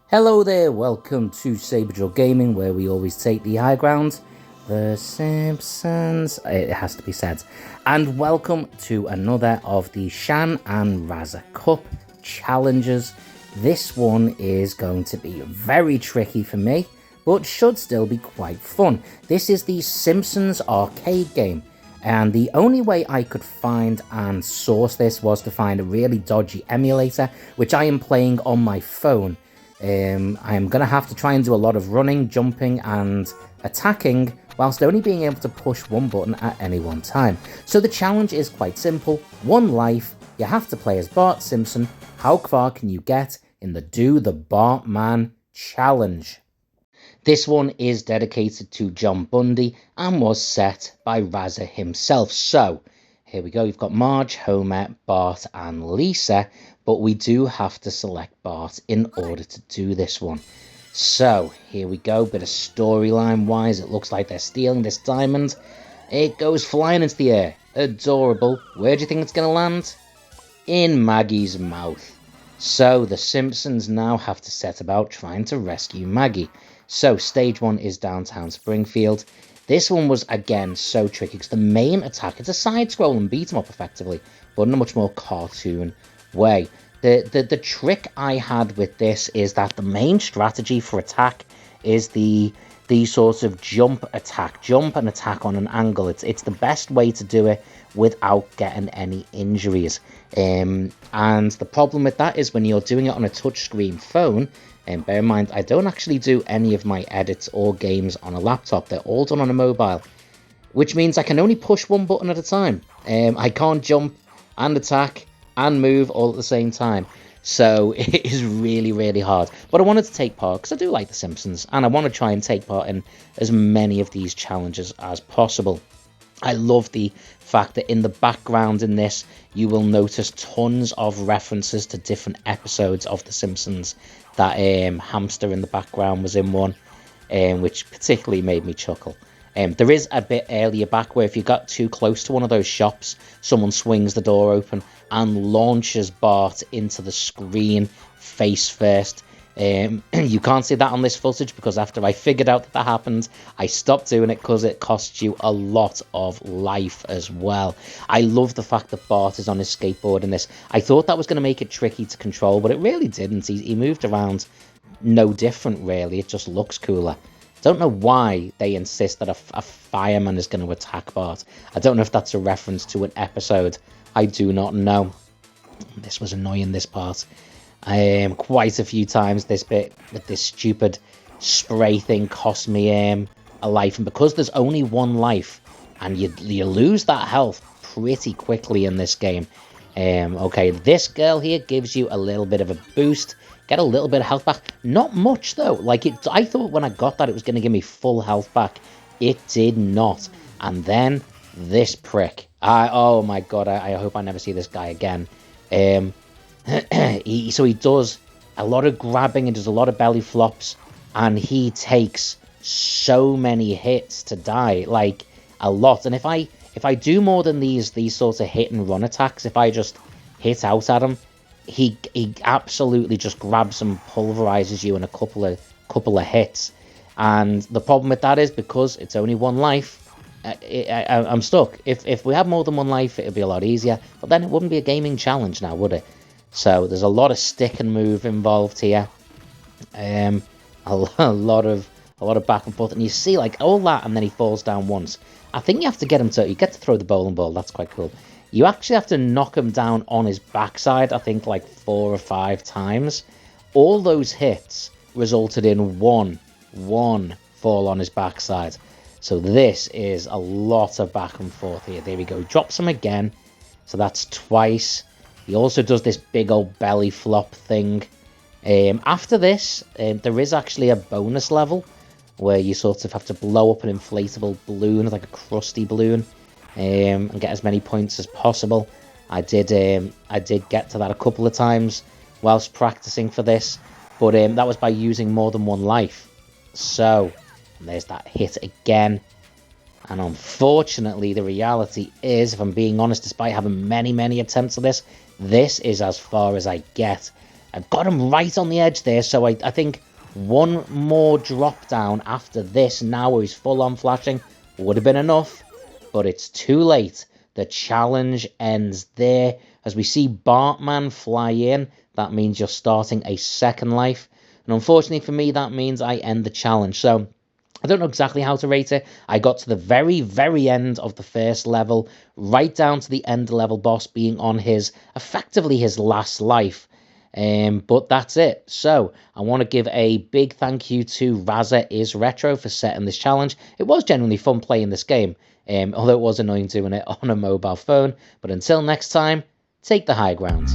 Hello there, welcome to Saberduelgaming, where we always take the high ground. The Simpsons, it has to be said. And welcome to another of the Shan and Raza Cup challenges. This one is going to be very tricky for me, but should still be quite fun. This is the Simpsons arcade game. And the only way I could find and source this was to find a really dodgy emulator, which I am playing on my phone. I'm going to have to try and do a lot of running, jumping and attacking, whilst only being able to push one button at any one time. So the challenge is quite simple. One life, you have to play as Bart Simpson. How far can you get in the Do the Bartman challenge? This one is dedicated to John Bundy and was set by Raza himself. So, here we go. You've got Marge, Homer, Bart and Lisa, but we do have to select Bart in order to do this one. So, here we go. Bit of storyline-wise, it looks like they're stealing this diamond. It goes flying into the air. Adorable. Where do you think it's going to land? In Maggie's mouth. So, the Simpsons now have to set about trying to rescue Maggie. So, stage 1 is downtown Springfield. This one was, again, so tricky because the main attack, it's a side-scroll and beat-em-up, effectively, but in a much more cartoon way. The trick I had with this is that the main strategy for attack is the sort of jump and attack on an angle. It's the best way to do it without getting any injuries. And the problem with that is when you're doing it on a touchscreen phone, and bear in mind, I don't actually do any of my edits or games on a laptop. They're all done on a mobile, which means I can only push one button at a time. I can't jump and attack and move all at the same time. So it is really, really hard. But I wanted to take part because I do like The Simpsons, and I want to try and take part in as many of these challenges as possible. I love the fact that in the background in this, you will notice tons of references to different episodes of The Simpsons. That hamster in the background was in one, which particularly made me chuckle. There is a bit earlier back where if you got too close to one of those shops, someone swings the door open and launches Bart into the screen face first. You can't see that on this footage because after I figured out that happened, I stopped doing it because it costs you a lot of life as well. I love the fact that Bart is on his skateboard in this. I thought that was going to make it tricky to control, but it really didn't. He moved around no different, really. It just looks cooler. Don't know why they insist that a fireman is going to attack Bart. I don't know if that's a reference to an episode. I do not know. This was annoying, this part. Quite a few times this bit with this stupid spray thing cost me a life, and because there's only one life and you lose that health pretty quickly in this game. Okay, this girl here gives you a little bit of a boost, get a little bit of health back, not much though. Like I thought when I got that it was going to give me full health back. It did not. And then this prick, oh my god, I hope I never see this guy again. So he does a lot of grabbing and does a lot of belly flops, and he takes so many hits to die, like a lot. And if I do more than these sorts of hit and run attacks, if I just hit out at him, he absolutely just grabs and pulverizes you in a couple of hits. And the problem with that is because it's only one life, I'm stuck. If we had more than one life, it'd be a lot easier, but then it wouldn't be a gaming challenge now, would it? So there's a lot of stick and move involved here, a lot of back and forth, and you see like all that, and then he falls down once. I think you have to get him to, you get to throw the bowling ball. That's quite cool. You actually have to knock him down on his backside, I think like 4 or 5 times. All those hits resulted in one fall on his backside. So this is a lot of back and forth here. There we go. He drops him again. So that's twice. He also does this big old belly flop thing. After this, there is actually a bonus level where you sort of have to blow up an inflatable balloon, like a crusty balloon, and get as many points as possible. I did get to that a couple of times whilst practicing for this, but that was by using more than one life. So there's that hit again. And unfortunately, the reality is, if I'm being honest, despite having many attempts of this, this is as far as I get. I've got him right on the edge there, so I think one more drop down after this, now where he's full on flashing, would have been enough, but it's too late. The challenge ends there. As we see Bartman fly in, that means you're starting a second life. And unfortunately for me, that means I end the challenge. So I don't know exactly how to rate it. I got to the very, very end of the first level, right down to the end level boss being on effectively his last life. But that's it. So I want to give a big thank you to Raza is Retro for setting this challenge. It was genuinely fun playing this game, although it was annoying doing it on a mobile phone. But until next time, take the high ground.